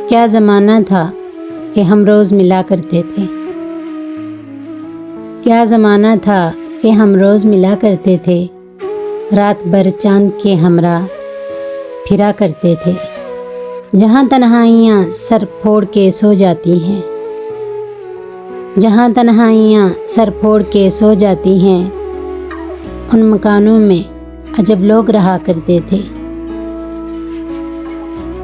क्या ज़माना था कि हम रोज़ मिला करते थे। क्या ज़माना था कि हम रोज़ मिला करते थे। रात भर चाँद के हमरा फिरा करते थे। जहाँ तन्हाइयाँ सर फोड़ के सो जाती हैं, जहाँ तन्हाइयाँ सर फोड़ के सो जाती हैं, उन मकानों में अजब लोग रहा करते थे।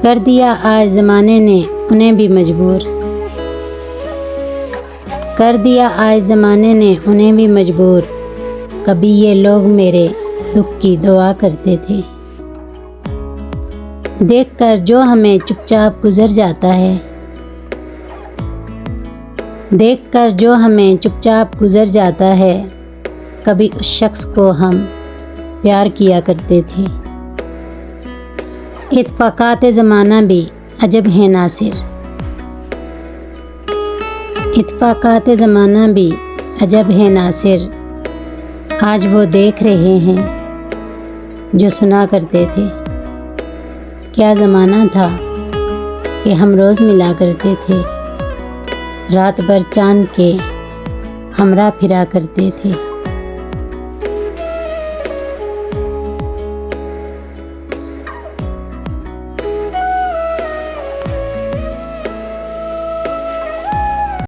कर दिया आज ज़माने ने उन्हें भी मजबूर, कर दिया आज ज़माने ने उन्हें भी मजबूर। कभी ये लोग मेरे दुख की दुआ करते थे। देखकर जो हमें चुपचाप गुजर जाता है, देखकर जो हमें चुपचाप गुजर जाता है, कभी उस शख्स को हम प्यार किया करते थे। इत्फाकात ज़माना भी अजब है नासिर, इत्फाकात ज़माना भी अजब है नासिर। आज वो देख रहे हैं जो सुना करते थे। क्या ज़माना था कि हम रोज़ मिला करते थे। रात भर चाँद के हमरा फिरा करते थे।